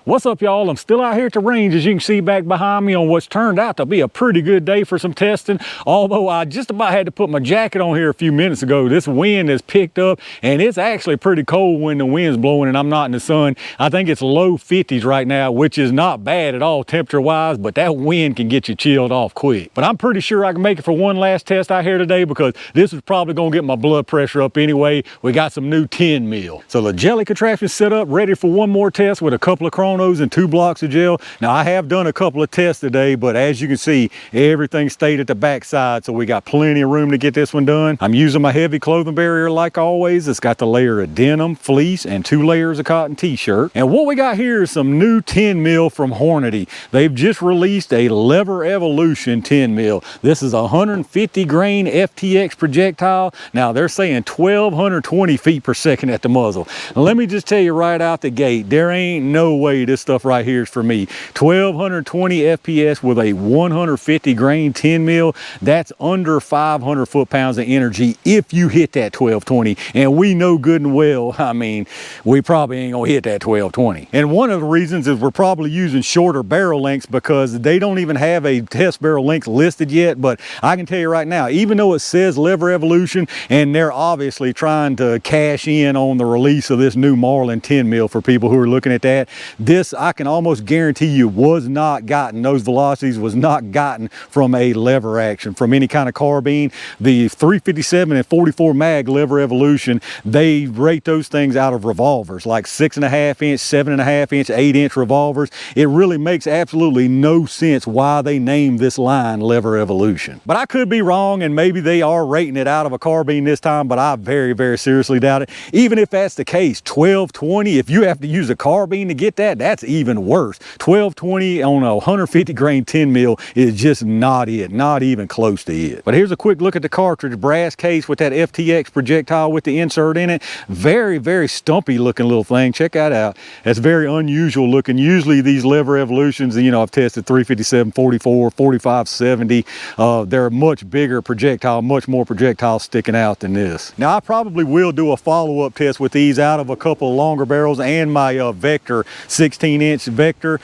What's up, y'all? I'm still out here at the range, as you can see back behind me, on what's turned out to be a pretty good day for some testing. Although I just about had to put my jacket on here a few minutes ago. This wind has picked up, and it's actually pretty cold when the wind's blowing and I'm not in the sun. I think it's low 50s right now, which is not bad at all temperature-wise, but that wind can get you chilled off quick. But I'm pretty sure I can make it for one last test out here today, because this is probably gonna get my blood pressure up anyway. We got some new 10 mil. So the jelly contraption set up, ready for one more test with a couple of chronos and 2 blocks of gel. Now I have done a couple of tests today, but as you can see, everything stayed at the back side, so we got plenty of room to get this one done. I'm using my heavy clothing barrier like always. It's got the layer of denim, fleece, and 2 layers of cotton t-shirt. And what we got here is some new 10 mil from Hornady. They've just released a LeverEvolution 10 mil. This is a 150 grain FTX projectile. Now they're saying 1220 feet per second at the muzzle. Now, let me just tell you right out the gate, there ain't no way this stuff right here is for me. 1220 FPS with a 150 grain 10 mil. That's under 500 foot-pounds of energy if you hit that 1220. And we know good and well, I mean, we probably ain't gonna hit that 1220. And one of the reasons is we're probably using shorter barrel lengths, because they don't even have a test barrel length listed yet. But I can tell you right now, even though it says LeverEvolution, and they're obviously trying to cash in on the release of this new Marlin 10 mil for people who are looking at that, this, I can almost guarantee you, was not gotten, those velocities was not gotten from a lever action, from any kind of carbine. The 357 and 44 mag LeverEvolution, they rate those things out of revolvers, like 6.5 inch, 7.5 inch, 8 inch revolvers. It really makes absolutely no sense why they named this line LeverEvolution. But I could be wrong, and maybe they are rating it out of a carbine this time, but I very, very seriously doubt it. Even if that's the case, 1220, if you have to use a carbine to get that, that's even worse. 1220 on a 150 grain 10 mil is just not it, not even close to it. But here's a quick look at the cartridge. Brass case with that FTX projectile with the insert in it. Very, very stumpy looking little thing. Check that out. That's very unusual looking. Usually these LeverEvolutions, you know, I've tested 357, 44, 45, 70. They're a much bigger projectile, much more projectile sticking out than this. Now I probably will do a follow-up test with these out of a couple of longer barrels and my Vector 16-inch Vector.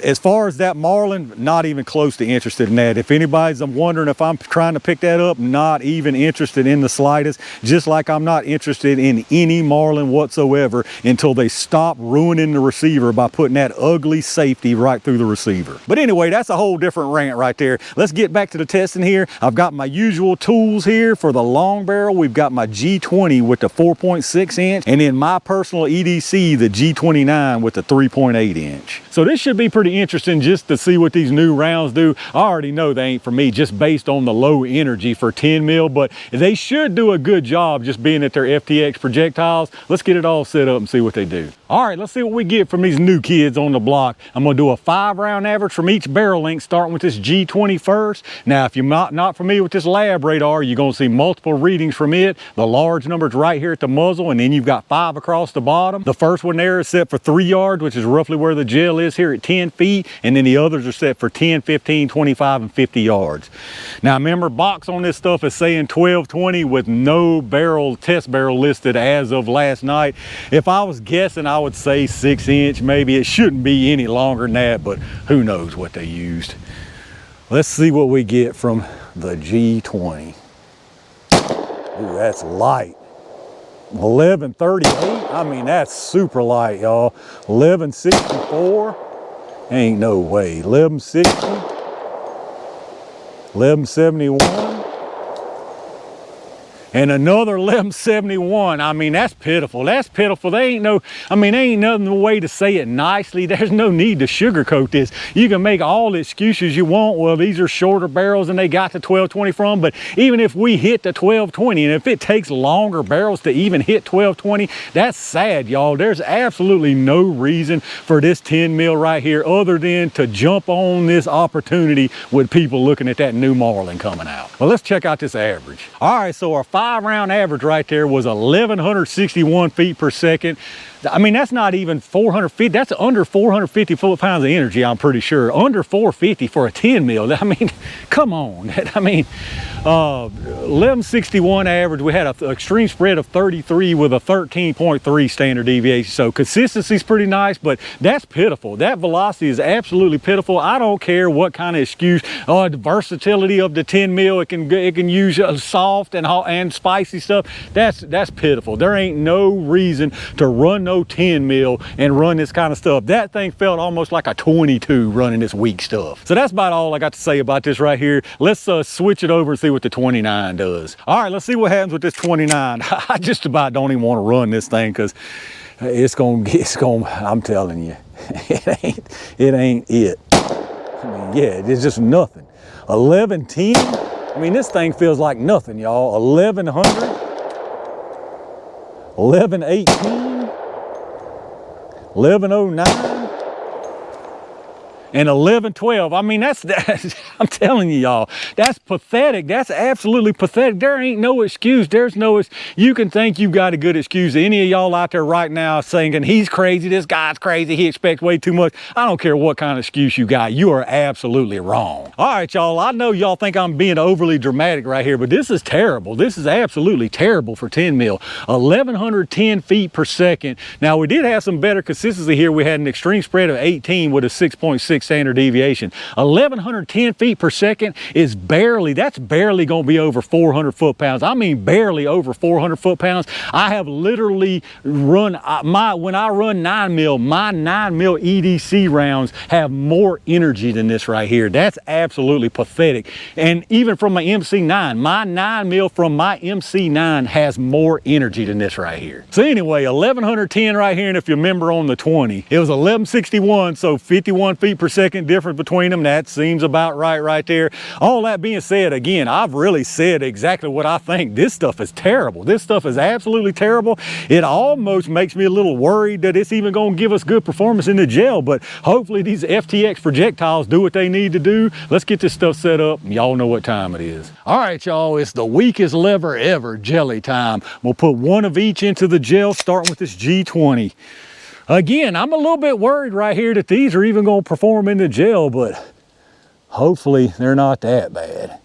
As far as that Marlin, not even close to interested in that. If anybody's wondering if I'm trying to pick that up, not even interested in the slightest. Just like I'm not interested in any Marlin whatsoever until they stop ruining the receiver by putting that ugly safety right through the receiver. But anyway, that's a whole different rant right there. Let's get back to the testing here. I've got my usual tools here for the long barrel. We've got my G20 with the 4.6 inch, and then my personal EDC, the G29 with the 3.8 inch. So this should be pretty interesting just to see what these new rounds do. I already know they ain't for me, just based on the low energy for 10 mil, but they should do a good job just being at their FTX projectiles. Let's get it all set up and see what they do. All right, let's see what we get from these new kids on the block. I'm gonna do a 5-round average from each barrel length, starting with this G20 first. Now, if you're not familiar with this lab radar, you're gonna see multiple readings from it. The large number's right here at the muzzle, and then you've got 5 across the bottom. The first one there is set for 3 yards, which is roughly where the gel is here at 10 feet, and then the others are set for 10, 15, 25, and 50 yards. Now, remember, box on this stuff is saying 1220 with no test barrel listed as of last night. If I was guessing, I would say 6 inch, maybe. It shouldn't be any longer than that, but who knows what they used. Let's see what we get from the G20. Ooh, that's light. 1138, I mean, that's super light, y'all. 1164, ain't no way. 1160, 1171. And another 1171. I mean, that's pitiful. That's pitiful. They ain't no, I mean, there ain't nothing way to say it nicely. There's no need to sugarcoat this. You can make all the excuses you want. Well, these are shorter barrels and they got the 1220 from, but even if we hit the 1220, and if it takes longer barrels to even hit 1220, that's sad, y'all. There's absolutely no reason for this 10 mil right here other than to jump on this opportunity with people looking at that new Marlin coming out. Well, let's check out this average. All right, so our 5-round average right there was 1,161 feet per second. I mean, that's not even 450, that's under 450 foot-pounds of energy, I'm pretty sure. Under 450 for a 10 mil. I mean, come on. I mean, 1161 average. We had an extreme spread of 33 with a 13.3 standard deviation. So consistency's pretty nice, but that's pitiful. That velocity is absolutely pitiful. I don't care what kind of excuse. The versatility of the 10 mil, it can use soft and spicy stuff. That's pitiful. There ain't no reason to run no 10 mil and run this kind of stuff. That thing felt almost like a 22 running this weak stuff. So that's about all I got to say about this right here. Let's switch it over and see what the 29 does. All right, let's see what happens with this 29. I just about don't even want to run this thing because it's gonna, I'm telling you, it ain't it. I mean, yeah, it's just nothing. 1110, I mean, this thing feels like nothing, y'all. 1100, 1118, 1109, and 1112. I mean, that's I'm telling you, y'all, that's pathetic. That's absolutely pathetic. There ain't no excuse. There's no, you can think you've got a good excuse. Any of y'all out there right now thinking he's crazy, this guy's crazy, he expects way too much. I don't care what kind of excuse you got. You are absolutely wrong. All right, y'all, I know y'all think I'm being overly dramatic right here, but this is terrible. This is absolutely terrible for 10 mil. 1110 feet per second. Now, we did have some better consistency here. We had an extreme spread of 18 with a 6.6 standard deviation. 1110 feet per second is barely, that's barely going to be over 400 foot-pounds. I mean, barely over 400 foot-pounds. I have literally run, when I run 9 mil, my 9 mil EDC rounds have more energy than this right here. That's absolutely pathetic. And even from my MC9, my 9 mil from my MC9 has more energy than this right here. So anyway, 1110 right here, and if you remember on the 20, it was 1161, so 51 feet per second difference between them. That seems about right there. All that being said, again, I've really said exactly what I think. This stuff is terrible. This stuff is absolutely terrible. It almost makes me a little worried that it's even going to give us good performance in the gel, but hopefully these FTX projectiles do what they need to do. Let's get this stuff set up. Y'all know what time it is. All right, y'all, it's the weakest lever ever, jelly time. We'll put one of each into the gel, starting with this G20. Again, I'm a little bit worried right here that these are even going to perform in the gel, but hopefully they're not that bad.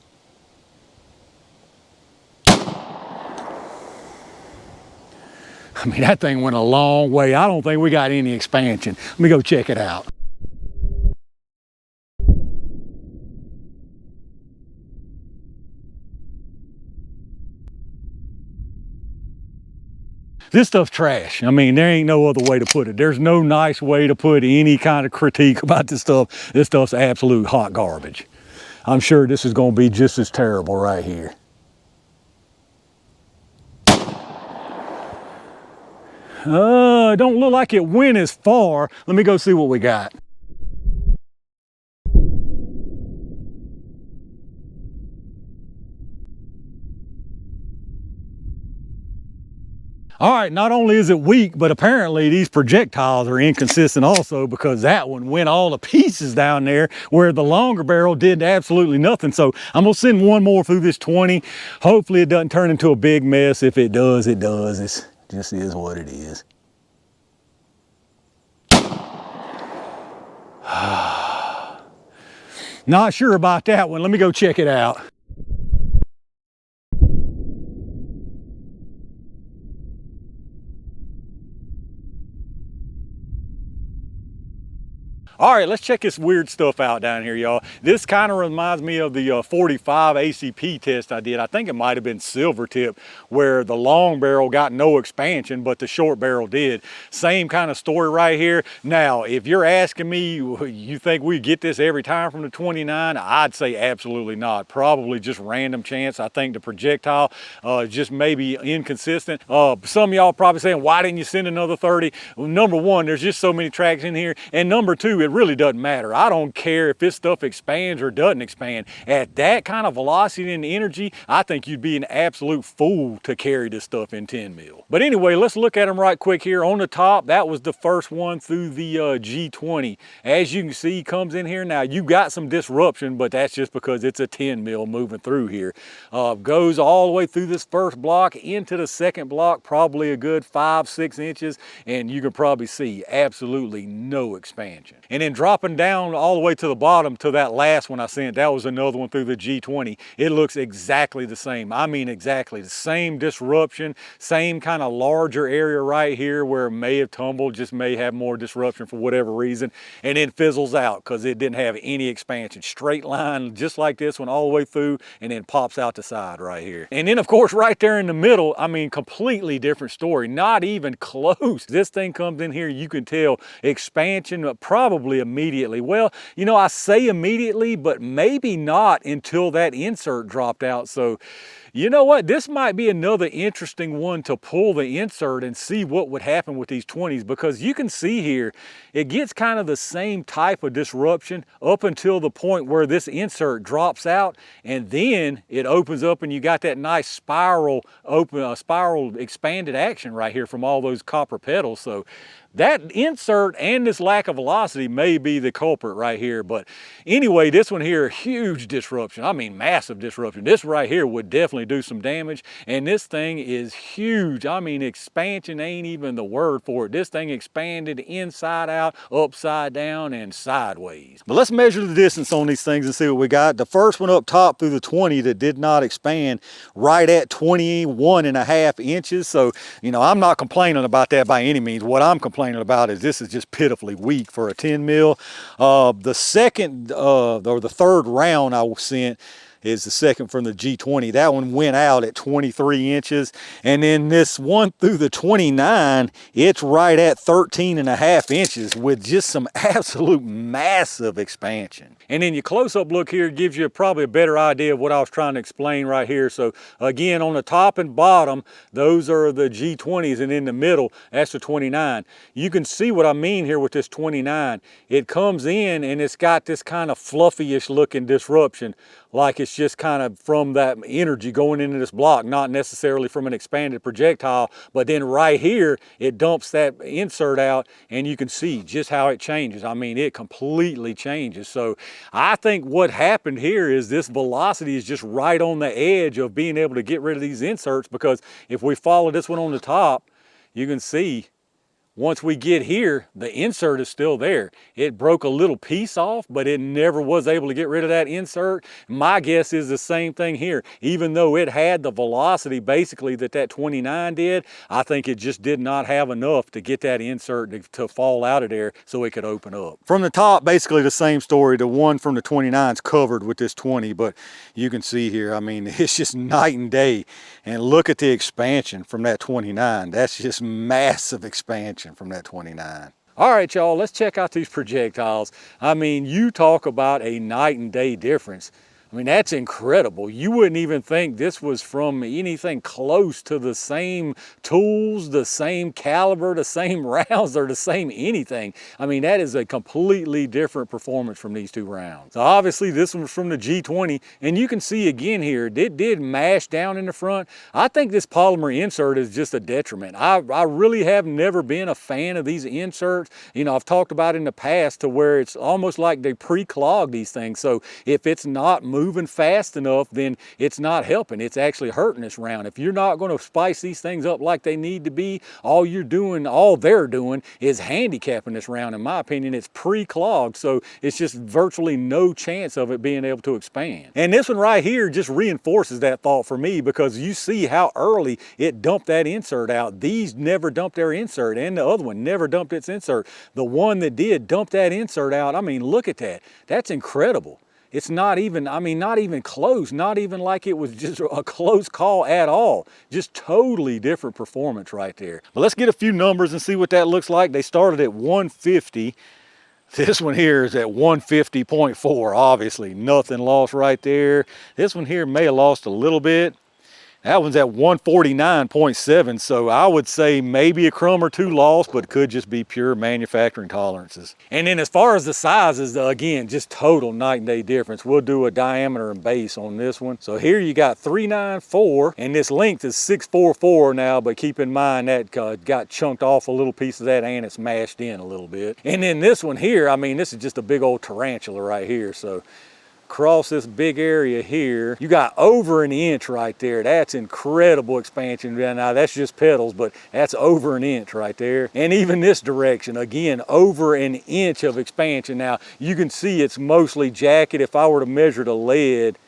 I mean, that thing went a long way. I don't think we got any expansion. Let me go check it out. This stuff's trash. I mean, there ain't no other way to put it. There's no nice way to put any kind of critique about this stuff. This stuff's absolute hot garbage. I'm sure this is going to be just as terrible right here. It don't look like it went as far. Let me go see what we got. All right, not only is it weak, but apparently these projectiles are inconsistent also, because that one went all to pieces down there where the longer barrel did absolutely nothing. So I'm gonna send one more through this 20. Hopefully it doesn't turn into a big mess. If it does, it does. It just is what it is. Not sure about that one. Let me go check it out. All right, let's check this weird stuff out down here, y'all. This kind of reminds me of the 45 ACP test I did. I think it might have been silver tip, where the long barrel got no expansion, but the short barrel did. Same kind of story right here. Now, if you're asking me, you think we get this every time from the 29? I'd say absolutely not. Probably just random chance. I think the projectile just maybe inconsistent. Some of y'all probably saying, why didn't you send another 30? Well, number one, there's just so many tracks in here. And number two, too, it really doesn't matter. I don't care if this stuff expands or doesn't expand. At that kind of velocity and energy, I think you'd be an absolute fool to carry this stuff in 10 mil. But anyway, let's look at them right quick here. On the top, that was the first one through the G20. As you can see, comes in here. Now, you got some disruption, but that's just because it's a 10 mil moving through here. Goes all the way through this first block into the second block, probably a good 5-6 inches, and you can probably see absolutely no expansion. And then dropping down all the way to the bottom to that last one I sent, that was another one through the G20. It looks exactly the same. I mean exactly the same disruption, same kind of larger area right here where it may have tumbled, just may have more disruption for whatever reason, and then fizzles out because it didn't have any expansion. Straight line just like this one all the way through, and then pops out the side right here. And then of course right there in the middle, I mean completely different story, not even close. This thing comes in here, you can tell expansion probably immediately. Well, you know, I say immediately, but maybe not until that insert dropped out. So you know what, this might be another interesting one to pull the insert and see what would happen with these 20s, because you can see here, it gets kind of the same type of disruption up until the point where this insert drops out, and then it opens up and you got that nice spiral open, spiral expanded action right here from all those copper petals. So that insert and this lack of velocity may be the culprit right here. But anyway, this one here, huge disruption. I mean, massive disruption. This right here would definitely do some damage. And this thing is huge. I mean, expansion ain't even the word for it. This thing expanded inside out, upside down, and sideways. But let's measure the distance on these things and see what we got. The first one up top through the 20 that did not expand, right at 21.5 inches. So, you know, I'm not complaining about that by any means. What I'm complaining about is this is just pitifully weak for a 10 mil. The second or the third round I sent is the second from the G20. That one went out at 23 inches. And then this one through the 29, it's right at 13.5 inches with just some absolute massive expansion. And then your close-up look here gives you probably a better idea of what I was trying to explain right here. So again, on the top and bottom, those are the G20s, and in the middle, that's the 29. You can see what I mean here with this 29. It comes in and it's got this kind of fluffy-ish looking disruption, like it's just kind of from that energy going into this block, not necessarily from an expanded projectile. But then right here, it dumps that insert out, and you can see just how it changes. I mean, it completely changes. So I think what happened here is this velocity is just right on the edge of being able to get rid of these inserts, because if we follow this one on the top, you can see once we get here, the insert is still there. It broke a little piece off, but it never was able to get rid of that insert. My guess is the same thing here. Even though it had the velocity basically that 29 did, I think it just did not have enough to get that insert to fall out of there so it could open up. From the top, basically the same story. The one from the 29 is covered with this 20, but you can see here, I mean, it's just night and day. And look at the expansion from that 29. That's just massive expansion from that 29. All right, y'all, let's check out these projectiles. I mean, you talk about a night and day difference. I mean, that's incredible. You wouldn't even think this was from anything close to the same tools, the same caliber, the same rounds, or the same anything. I mean, that is a completely different performance from these two rounds. So obviously this one was from the G20, and you can see again here, it did mash down in the front. I think this polymer insert is just a detriment. I really have never been a fan of these inserts. You know, I've talked about in the past to where it's almost like they pre-clog these things. So if it's not moving fast enough, then it's not helping. It's actually hurting this round. If you're not going to spice these things up like they need to be, all they're doing is handicapping this round. In my opinion, it's pre-clogged, so it's just virtually no chance of it being able to expand. And this one right here just reinforces that thought for me, because you see how early it dumped that insert out. These never dumped their insert, and the other one never dumped its insert. The one that did dump that insert out, I mean, look at that. That's incredible. It's not even, I mean, not even close, not even like it was just a close call at all. Just totally different performance right there. But let's get a few numbers and see what that looks like. They started at 150. This one here is at 150.4, obviously. Nothing lost right there. This one here may have lost a little bit. That one's at 149.7, so I would say maybe a crumb or two lost, but could just be pure manufacturing tolerances. And then as far as the sizes, again, just total night and day difference. We'll do a diameter and base on this one. So here you got 394, and this length is 644 now, but keep in mind that got chunked off a little piece of that and it's mashed in a little bit. And then this one here, I mean, this is just a big old tarantula right here. So across this big area here, you got over an inch right there. That's incredible expansion. Now that's just petals, but that's over an inch right there. And even this direction, again, over an inch of expansion. Now you can see it's mostly jacket. If I were to measure the lead,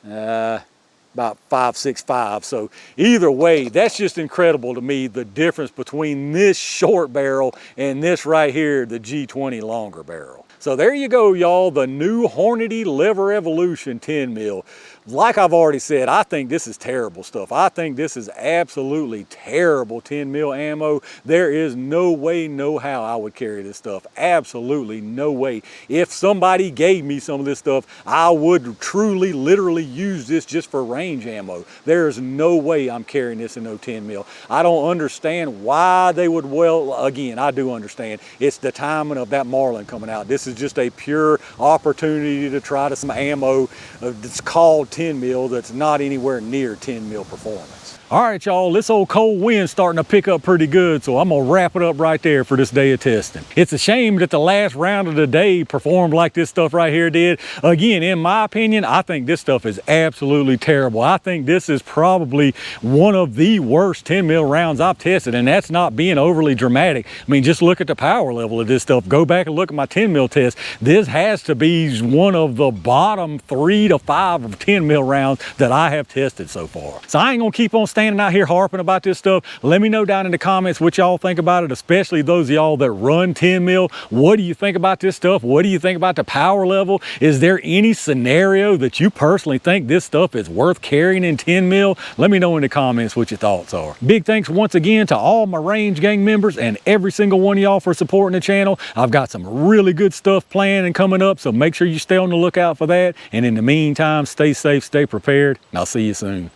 about 5.65. So either way, that's just incredible to me, the difference between this short barrel and this right here, the G20 longer barrel. So there you go, y'all, the new Hornady LeverEvolution 10 mil. Like I've already said, I think this is terrible stuff. I think this is absolutely terrible 10 mil ammo. There is no way, no how I would carry this stuff. Absolutely no way. If somebody gave me some of this stuff, I would truly, literally use this just for range ammo. There's no way I'm carrying this in no 10 mil. I don't understand why they would, well, again, I do understand. It's the timing of that Marlin coming out. This is just a pure opportunity to try to some ammo that's called 10 mil that's not anywhere near 10 mil performance. All right, y'all, this old cold wind's starting to pick up pretty good, so I'm gonna wrap it up right there for this day of testing. It's a shame that the last round of the day performed like this stuff right here did. Again, in my opinion, I think this stuff is absolutely terrible. I think this is probably one of the worst 10 mil rounds I've tested, and that's not being overly dramatic. I mean, just look at the power level of this stuff. Go back and look at my 10 mil test. This has to be one of the bottom 3 to 5 of 10 mil rounds that I have tested so far. So I ain't gonna keep on standing out here harping about this stuff. Let me know down in the comments what y'all think about it, especially those of y'all that run 10 mil. What do you think about this stuff? What do you think about the power level? Is there any scenario that you personally think this stuff is worth carrying in 10 mil? Let me know in the comments what your thoughts are. Big thanks once again to all my Range Gang members and every single one of y'all for supporting the channel. I've got some really good stuff planned and coming up, so make sure you stay on the lookout for that. And in the meantime, stay safe, stay prepared, and I'll see you soon.